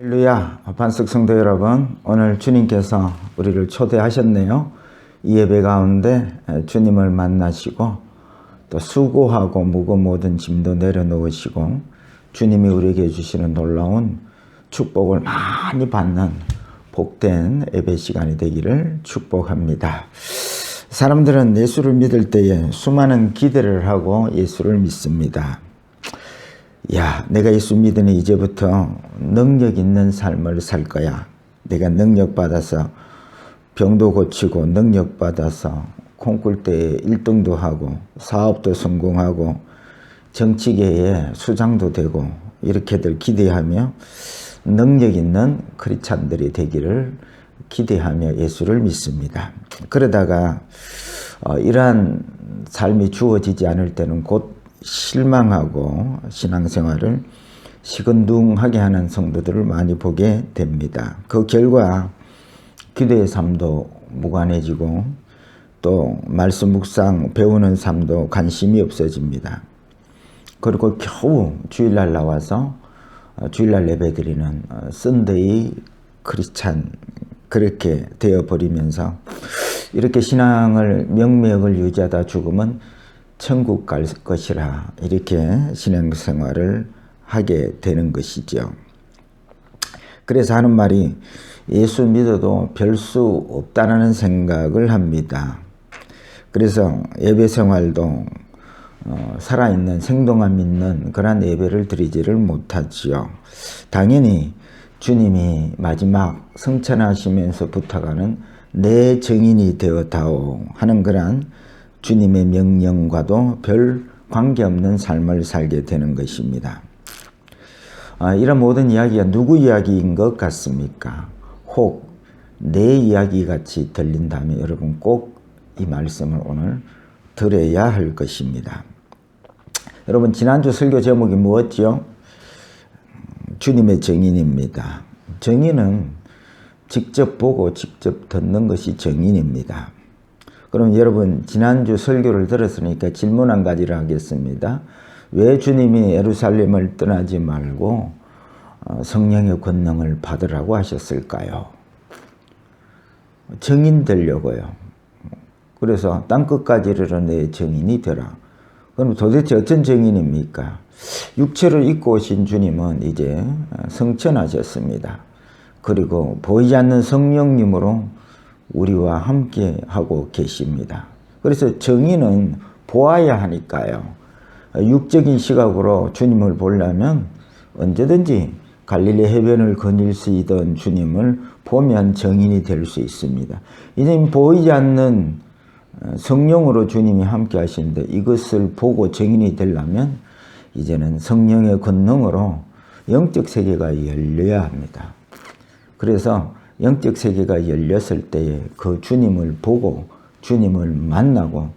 할렐루야, 반석 성도 여러분, 오늘 주님께서 우리를 초대하셨네요. 이 예배 가운데 주님을 만나시고 또 수고하고 무거운 모든 짐도 내려놓으시고 주님이 우리에게 주시는 놀라운 축복을 많이 받는 복된 예배 시간이 되기를 축복합니다. 사람들은 예수를 믿을 때에 수많은 기대를 하고 예수를 믿습니다. 야, 내가 예수 믿으니 이제부터 능력 있는 삶을 살 거야. 내가 능력 받아서 병도 고치고 능력 받아서 콩쿨 때 1등도 하고 사업도 성공하고 정치계에 수장도 되고 이렇게들 기대하며 능력 있는 크리스찬들이 되기를 기대하며 예수를 믿습니다. 그러다가 이러한 삶이 주어지지 않을 때는 곧 실망하고 신앙생활을 시큰둥하게 하는 성도들을 많이 보게 됩니다. 그 결과 기도의 삶도 무관해지고 또 말씀 묵상 배우는 삶도 관심이 없어집니다. 그리고 겨우 주일날 나와서 주일날 예배드리는 썬데이 크리스찬 그렇게 되어버리면서 이렇게 신앙을 명맥을 유지하다 죽으면 천국 갈 것이라 이렇게 신앙생활을 하게 되는 것이죠. 그래서 하는 말이 예수 믿어도 별 수 없다는 생각을 합니다. 그래서 예배 생활도 살아있는 생동감 있는 그런 예배를 드리지를 못하지요. 당연히 주님이 마지막 성천하시면서 부탁하는 내 증인이 되어다오 하는 그런 주님의 명령과도 별 관계없는 삶을 살게 되는 것입니다. 이런 모든 이야기가 누구 이야기인 것 같습니까? 혹 내 이야기 같이 들린다면 여러분 꼭 이 말씀을 오늘 들어야 할 것입니다. 여러분 지난주 설교 제목이 무엇지요? 주님의 증인입니다. 증인은 직접 보고 직접 듣는 것이 증인입니다. 그럼 여러분 지난주 설교를 들었으니까 질문 한 가지를 하겠습니다. 왜 주님이 예루살렘을 떠나지 말고 성령의 권능을 받으라고 하셨을까요? 증인 되려고요. 그래서 땅끝까지 이르러 내 증인이 되라. 그럼 도대체 어떤 증인입니까? 육체를 입고 오신 주님은 이제 성천하셨습니다. 그리고 보이지 않는 성령님으로 우리와 함께 하고 계십니다. 그래서 증인은 보아야 하니까요. 육적인 시각으로 주님을 보려면 언제든지 갈릴리 해변을 거닐 수 있던 주님을 보면 증인이 될 수 있습니다. 이제 보이지 않는 성령으로 주님이 함께 하시는데 이것을 보고 증인이 되려면 이제는 성령의 권능으로 영적 세계가 열려야 합니다. 그래서 영적 세계가 열렸을 때에 그 주님을 보고 주님을 만나고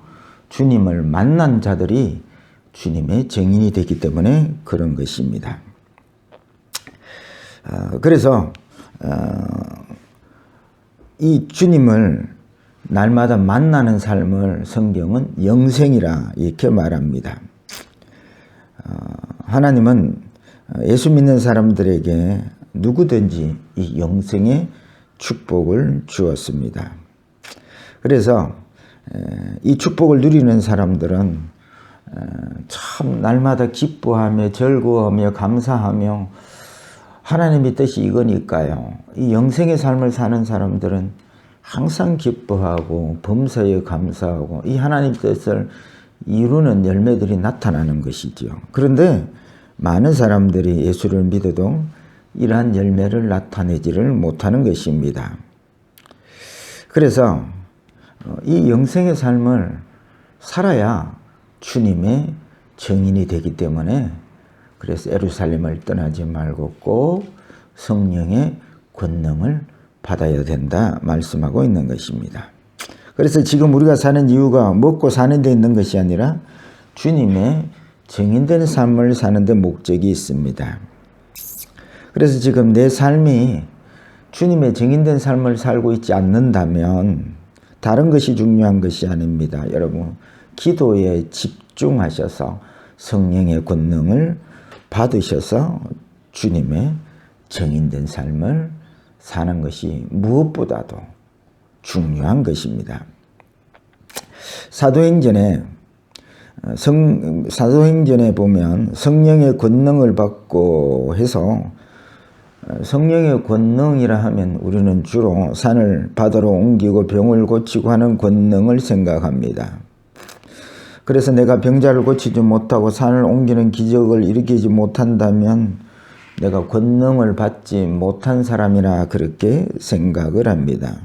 주님을 만난 자들이 주님의 증인이 되기 때문에 그런 것입니다. 그래서 이 주님을 날마다 만나는 삶을 성경은 영생이라 이렇게 말합니다. 하나님은 예수 믿는 사람들에게 누구든지 이 영생의 축복을 주었습니다. 그래서 이 축복을 누리는 사람들은 참 날마다 기뻐하며 즐거워하며 감사하며 하나님의 뜻이 이거니까요. 이 영생의 삶을 사는 사람들은 항상 기뻐하고 범사에 감사하고 이 하나님의 뜻을 이루는 열매들이 나타나는 것이죠. 그런데 많은 사람들이 예수를 믿어도 이러한 열매를 나타내지를 못하는 것입니다. 그래서 이 영생의 삶을 살아야 주님의 증인이 되기 때문에 그래서 예루살렘을 떠나지 말고 꼭 성령의 권능을 받아야 된다 말씀하고 있는 것입니다. 그래서 지금 우리가 사는 이유가 먹고 사는 데 있는 것이 아니라 주님의 증인된 삶을 사는 데 목적이 있습니다. 그래서 지금 내 삶이 주님의 증인된 삶을 살고 있지 않는다면 다른 것이 중요한 것이 아닙니다. 여러분 기도에 집중하셔서 성령의 권능을 받으셔서 주님의 정인된 삶을 사는 것이 무엇보다도 중요한 것입니다. 사도행전에 보면 성령의 권능을 받고 해서, 성령의 권능이라 하면 우리는 주로 산을 바다로 옮기고 병을 고치고 하는 권능을 생각합니다. 그래서 내가 병자를 고치지 못하고 산을 옮기는 기적을 일으키지 못한다면 내가 권능을 받지 못한 사람이라 그렇게 생각을 합니다.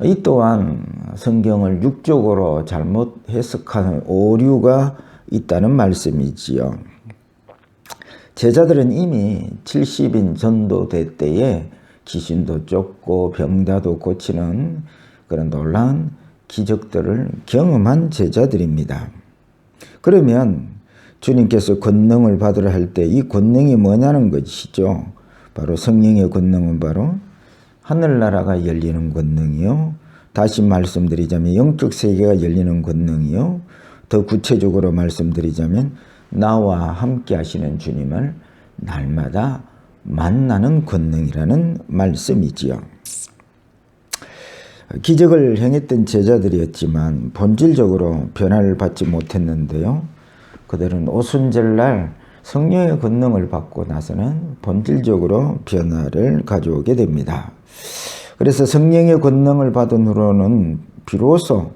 이 또한 성경을 육적으로 잘못 해석하는 오류가 있다는 말씀이지요. 제자들은 이미 70인 전도대 때에 귀신도 쫓고 병자도 고치는 그런 놀라운 기적들을 경험한 제자들입니다. 그러면 주님께서 권능을 받으라 할 때 이 권능이 뭐냐는 것이죠. 바로 성령의 권능은 바로 하늘나라가 열리는 권능이요. 다시 말씀드리자면 영적 세계가 열리는 권능이요. 더 구체적으로 말씀드리자면 나와 함께 하시는 주님을 날마다 만나는 권능이라는 말씀이지요. 기적을 행했던 제자들이었지만 본질적으로 변화를 받지 못했는데요. 그들은 오순절날 성령의 권능을 받고 나서는 본질적으로 변화를 가져오게 됩니다. 그래서 성령의 권능을 받은 후로는 비로소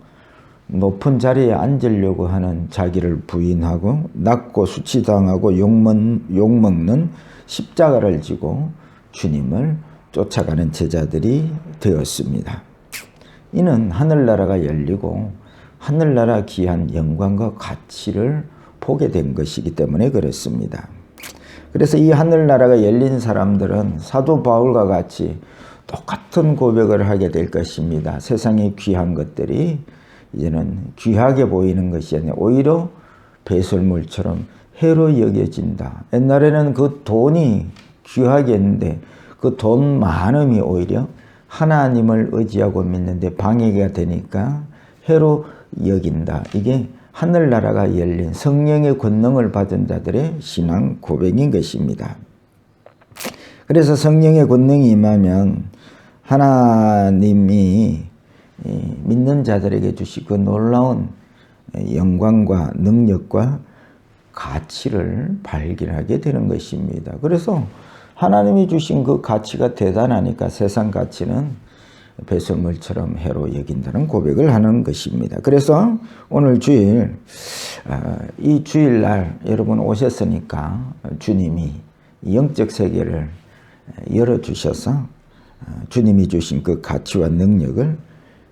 높은 자리에 앉으려고 하는 자기를 부인하고 낮고 수치당하고 욕먹는 십자가를 지고 주님을 쫓아가는 제자들이 되었습니다. 이는 하늘나라가 열리고 하늘나라 귀한 영광과 가치를 보게 된 것이기 때문에 그렇습니다. 그래서 이 하늘나라가 열린 사람들은 사도 바울과 같이 똑같은 고백을 하게 될 것입니다. 세상의 귀한 것들이 이제는 귀하게 보이는 것이 아니라 오히려 배설물처럼 해로 여겨진다. 옛날에는 그 돈이 귀하게 했는데 그 돈 많음이 오히려 하나님을 의지하고 믿는데 방해가 되니까 해로 여긴다. 이게 하늘나라가 열린 성령의 권능을 받은 자들의 신앙 고백인 것입니다. 그래서 성령의 권능이 임하면 하나님이 믿는 자들에게 주신 그 놀라운 영광과 능력과 가치를 발견하게 되는 것입니다. 그래서 하나님이 주신 그 가치가 대단하니까 세상 가치는 배설물처럼 해로 여긴다는 고백을 하는 것입니다. 그래서 오늘 주일, 이 주일날 여러분 오셨으니까 주님이 영적 세계를 열어주셔서 주님이 주신 그 가치와 능력을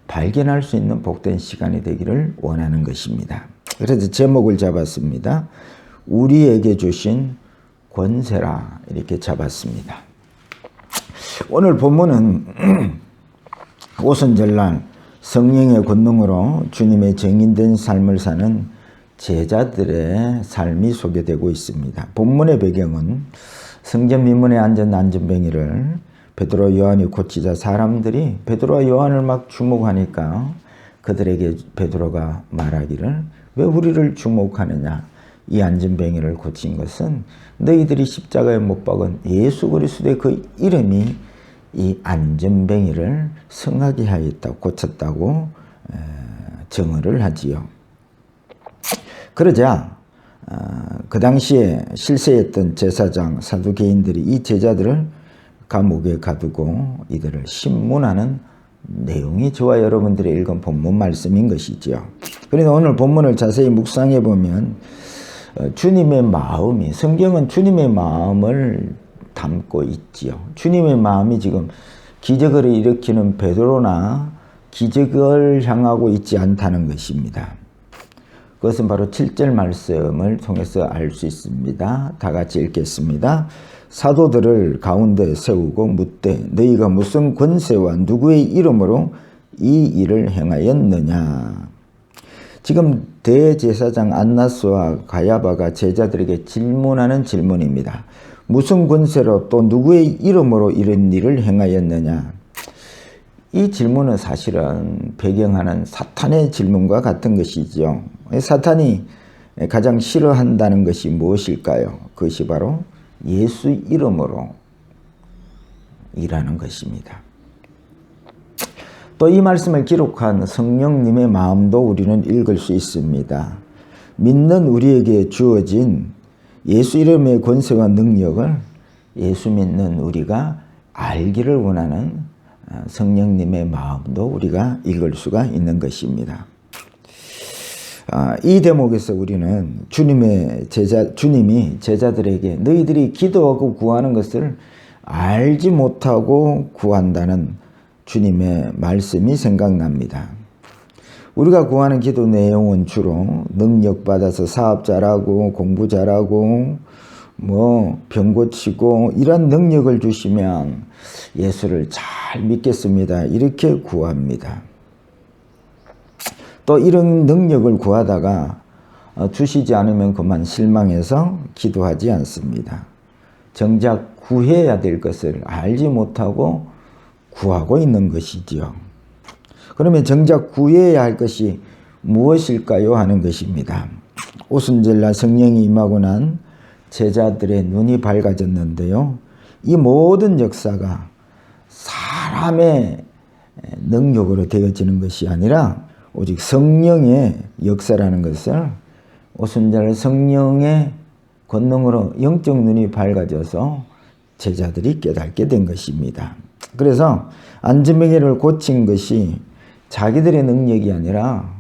발견할 수 있는 복된 시간이 되기를 원하는 것입니다. 그래서 제목을 잡았습니다. 우리에게 주신 권세라 이렇게 잡았습니다. 오늘 본문은 오순절날 성령의 권능으로 주님의 정인된 삶을 사는 제자들의 삶이 소개되고 있습니다. 본문의 배경은 성전 미문에 앉은 안전뱅이를 베드로 요한이 고치자 사람들이 베드로와 요한을 막 주목하니까 그들에게 베드로가 말하기를 왜 우리를 주목하느냐? 이 안전뱅이를 고친 것은 너희들이 십자가에 못 박은 예수 그리스도의 그 이름이 이 안전뱅이를 성하게 하였다, 고쳤다고 정언을 하지요. 그러자 그 당시에 실세했던 제사장 사두개인들이 이 제자들을 감옥에 가두고 이들을 신문하는 내용이 저와 여러분들이 읽은 본문 말씀인 것이지요. 그런데 오늘 본문을 자세히 묵상해 보면 주님의 마음이, 성경은 주님의 마음을 담고 있지요. 주님의 마음이 지금 기적을 일으키는 베드로나 기적을 향하고 있지 않다는 것입니다. 그것은 바로 7절 말씀을 통해서 알 수 있습니다. 다 같이 읽겠습니다. 사도들을 가운데 세우고 묻되 너희가 무슨 권세와 누구의 이름으로 이 일을 행하였느냐. 지금 대제사장 안나스와 가야바가 제자들에게 질문하는 질문입니다. 무슨 권세로 또 누구의 이름으로 이런 일을 행하였느냐. 이 질문은 사실은 배경하는 사탄의 질문과 같은 것이죠. 사탄이 가장 싫어한다는 것이 무엇일까요? 그것이 바로 예수 이름으로 일하는 것입니다. 또 이 말씀을 기록한 성령님의 마음도 우리는 읽을 수 있습니다. 믿는 우리에게 주어진 예수 이름의 권세와 능력을 예수 믿는 우리가 알기를 원하는 성령님의 마음도 우리가 읽을 수가 있는 것입니다. 이 대목에서 우리는 주님이 제자들에게 너희들이 기도하고 구하는 것을 알지 못하고 구한다는 주님의 말씀이 생각납니다. 우리가 구하는 기도 내용은 주로 능력 받아서 사업 잘하고 공부 잘하고 병 고치고 이런 능력을 주시면 예수를 잘 믿겠습니다. 이렇게 구합니다. 또 이런 능력을 구하다가 주시지 않으면 그만 실망해서 기도하지 않습니다. 정작 구해야 될 것을 알지 못하고 구하고 있는 것이지요. 그러면 정작 구해야 할 것이 무엇일까요? 하는 것입니다. 오순절날 성령이 임하고 난 제자들의 눈이 밝아졌는데요. 이 모든 역사가 사람의 능력으로 되어지는 것이 아니라 오직 성령의 역사라는 것을 오순절 성령의 권능으로 영적 눈이 밝아져서 제자들이 깨닫게 된 것입니다. 그래서 안전병해를 고친 것이 자기들의 능력이 아니라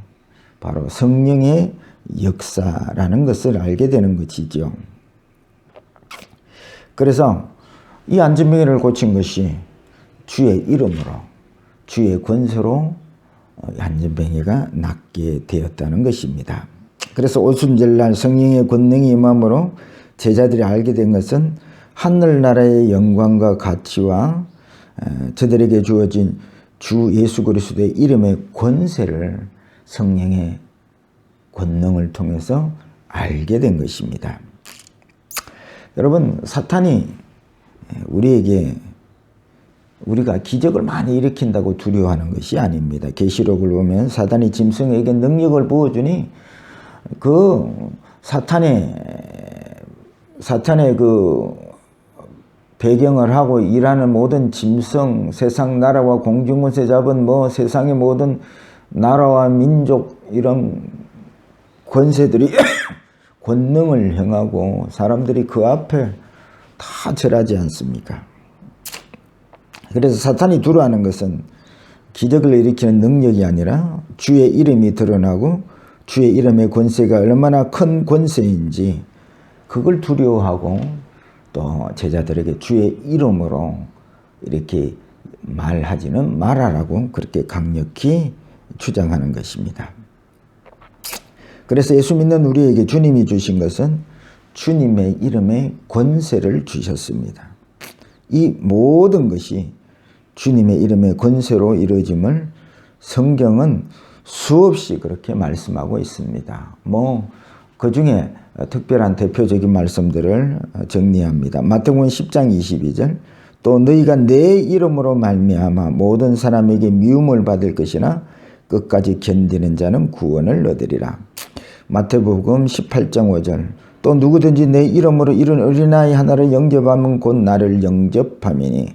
바로 성령의 역사라는 것을 알게 되는 것이죠. 그래서 이 안전병해를 고친 것이 주의 이름으로, 주의 권세로 안전병해가 낫게 되었다는 것입니다. 그래서 오순절날 성령의 권능이 임함으로 제자들이 알게 된 것은 하늘나라의 영광과 가치와 저들에게 주어진 주 예수 그리스도의 이름의 권세를 성령의 권능을 통해서 알게 된 것입니다. 여러분, 사탄이 우리가 기적을 많이 일으킨다고 두려워하는 것이 아닙니다. 계시록을 보면 사탄이 짐승에게 능력을 부어주니 그 사탄의 그 배경을 하고 일하는 모든 짐승, 세상 나라와 공중권세 잡은 세상의 모든 나라와 민족 이런 권세들이 권능을 행하고 사람들이 그 앞에 다 절하지 않습니까? 그래서 사탄이 두려워하는 것은 기적을 일으키는 능력이 아니라 주의 이름이 드러나고 주의 이름의 권세가 얼마나 큰 권세인지 그걸 두려워하고 또 제자들에게 주의 이름으로 이렇게 말하지는 말아라고 그렇게 강력히 주장하는 것입니다. 그래서 예수 믿는 우리에게 주님이 주신 것은 주님의 이름의 권세를 주셨습니다. 이 모든 것이 주님의 이름의 권세로 이루어짐을 성경은 수없이 그렇게 말씀하고 있습니다. 그 중에 특별한 대표적인 말씀들을 정리합니다. 마태복음 10장 22절 또 너희가 내 이름으로 말미암아 모든 사람에게 미움을 받을 것이나 끝까지 견디는 자는 구원을 얻으리라. 마태복음 18장 5절 또 누구든지 내 이름으로 이런 어린아이 하나를 영접하면 곧 나를 영접함이니.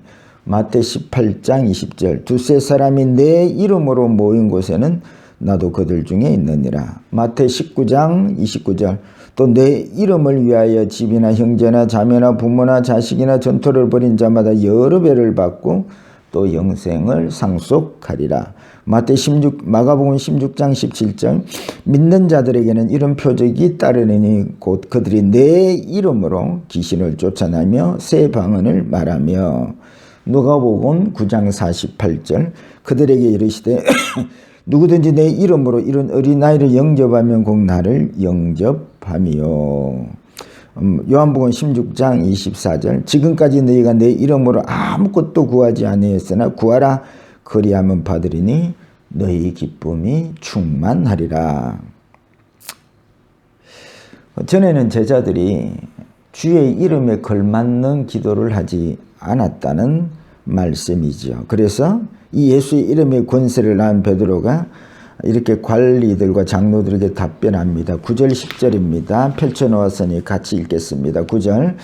마태 18장 20절 두세 사람이 내 이름으로 모인 곳에는 나도 그들 중에 있느니라. 마태 19장 29절 또 내 이름을 위하여 집이나 형제나 자매나 부모나 자식이나 전토를 벌인 자마다 여러 배를 받고 또 영생을 상속하리라. 마가복음 16장 17절 믿는 자들에게는 이런 표적이 따르니 곧 그들이 내 이름으로 귀신을 쫓아내며 새 방언을 말하며. 누가복음 9장 48절 그들에게 이르시되 누구든지 내 이름으로 이런 어린아이를 영접하면 곧 나를 영접함이요. 요한복음 16장 24절 지금까지 너희가 내 이름으로 아무것도 구하지 아니했으나 구하라 그리하면 받으리니 너희 기쁨이 충만하리라. 전에는 제자들이 주의 이름에 걸맞는 기도를 하지 않았다는 말씀이죠. 그래서 이 예수의 이름의 권세를 낳은 베드로가 이렇게 관리들과 장로들에게 답변합니다. 9절 10절입니다. 펼쳐놓았으니 같이 읽겠습니다. 9절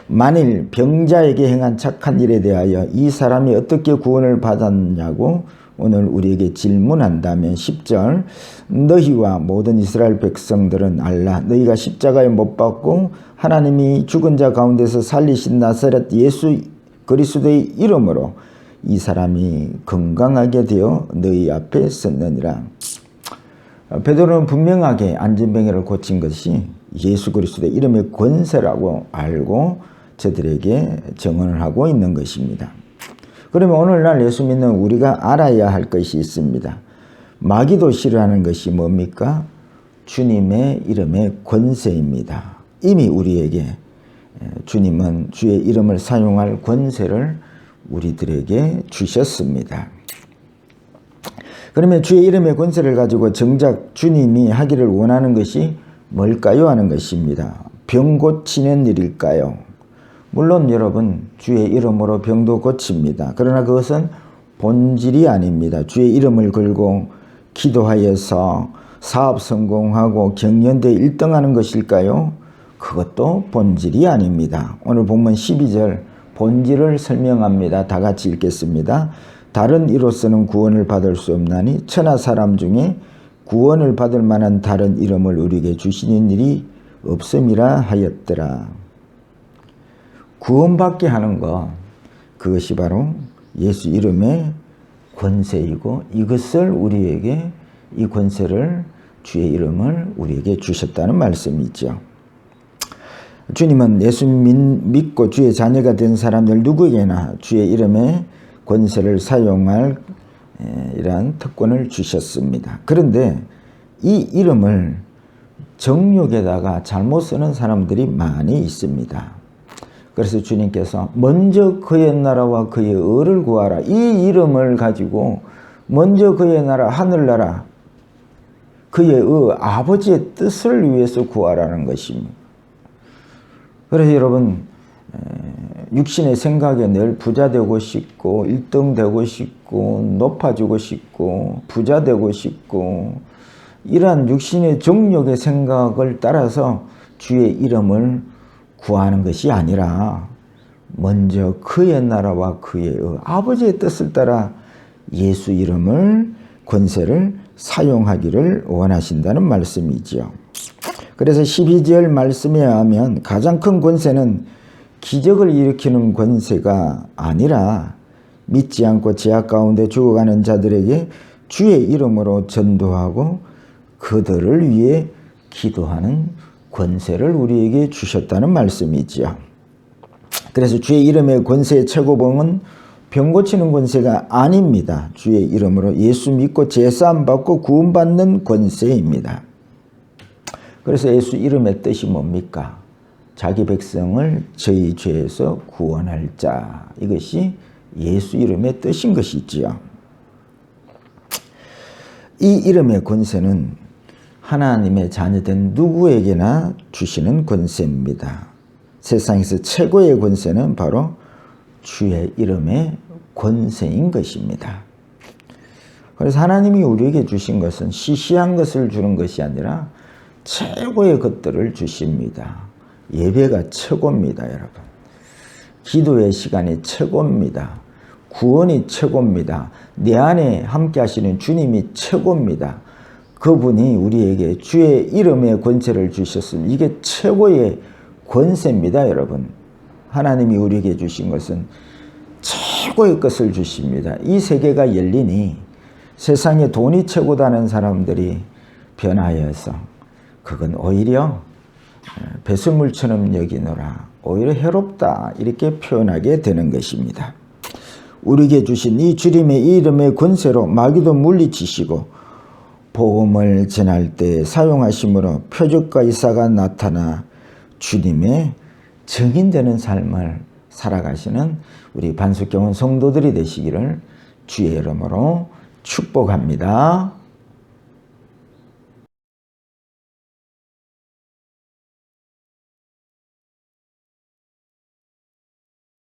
만일 병자에게 행한 착한 일에 대하여 이 사람이 어떻게 구원을 받았냐고 오늘 우리에게 질문한다면 10절 너희와 모든 이스라엘 백성들은 알라. 너희가 십자가에 못 박고 하나님이 죽은 자 가운데서 살리신 나사렛 예수 그리스도의 이름으로 이 사람이 건강하게 되어 너희 앞에 섰느니라. 베드로는 분명하게 안진병이를 고친 것이 예수 그리스도의 이름의 권세라고 알고 저들에게 증언을 하고 있는 것입니다. 그러면 오늘날 예수 믿는 우리가 알아야 할 것이 있습니다. 마귀도 싫어하는 것이 뭡니까? 주님의 이름의 권세입니다. 이미 우리에게 주님은 주의 이름을 사용할 권세를 우리들에게 주셨습니다. 그러면 주의 이름의 권세를 가지고 정작 주님이 하기를 원하는 것이 뭘까요? 하는 것입니다. 병 고치는 일일까요? 물론 여러분 주의 이름으로 병도 고칩니다. 그러나 그것은 본질이 아닙니다. 주의 이름을 걸고 기도하여서 사업 성공하고 경연대 1등하는 것일까요? 그것도 본질이 아닙니다. 오늘 본문 12절 본질을 설명합니다. 다 같이 읽겠습니다. 다른 이로서는 구원을 받을 수 없나니 천하 사람 중에 구원을 받을 만한 다른 이름을 우리에게 주시는 일이 없음이라 하였더라. 구원받게 하는 것, 그것이 바로 예수 이름의 권세이고 이것을 우리에게 이 권세를 주의 이름을 우리에게 주셨다는 말씀이죠. 주님은 예수 믿고 주의 자녀가 된 사람들 누구에게나 주의 이름의 권세를 사용할 이러한 특권을 주셨습니다. 그런데 이 이름을 정욕에다가 잘못 쓰는 사람들이 많이 있습니다. 그래서 주님께서 먼저 그의 나라와 그의 의를 구하라. 이 이름을 가지고 먼저 그의 나라 하늘나라 그의 아버지의 뜻을 위해서 구하라는 것입니다. 그래서 여러분 육신의 생각에 늘 부자 되고 싶고 1등 되고 싶고 높아지고 싶고 부자 되고 싶고 이러한 육신의 정욕의 생각을 따라서 주의 이름을 구하는 것이 아니라 먼저 그의 나라와 그의 아버지의 뜻을 따라 예수 이름을 권세를 사용하기를 원하신다는 말씀이지요. 그래서 12절 말씀에 하면 가장 큰 권세는 기적을 일으키는 권세가 아니라 믿지 않고 죄악 가운데 죽어가는 자들에게 주의 이름으로 전도하고 그들을 위해 기도하는 권세를 우리에게 주셨다는 말씀이지요. 그래서 주의 이름의 권세의 최고봉은 병 고치는 권세가 아닙니다. 주의 이름으로 예수 믿고 제사함 받고 구원받는 권세입니다. 그래서 예수 이름의 뜻이 뭡니까? 자기 백성을 저희 죄에서 구원할 자. 이것이 예수 이름의 뜻인 것이지요. 이 이름의 권세는 하나님의 자녀된 누구에게나 주시는 권세입니다. 세상에서 최고의 권세는 바로 주의 이름의 권세인 것입니다. 그래서 하나님이 우리에게 주신 것은 시시한 것을 주는 것이 아니라 최고의 것들을 주십니다. 예배가 최고입니다, 여러분. 기도의 시간이 최고입니다. 구원이 최고입니다. 내 안에 함께 하시는 주님이 최고입니다. 그분이 우리에게 주의 이름의 권세를 주셨으니 이게 최고의 권세입니다, 여러분. 하나님이 우리에게 주신 것은 최고의 것을 주십니다. 이 세계가 열리니 세상에 돈이 최고다는 사람들이 변하여서 그건 오히려 배설물처럼 여기노라. 오히려 해롭다. 이렇게 표현하게 되는 것입니다. 우리에게 주신 이 주님의 이름의 권세로 마귀도 물리치시고 복음을 전할 때 사용하심으로 표적과 이사가 나타나 주님의 증인되는 삶을 살아가시는 우리 반석교원 성도들이 되시기를 주의 이름으로 축복합니다.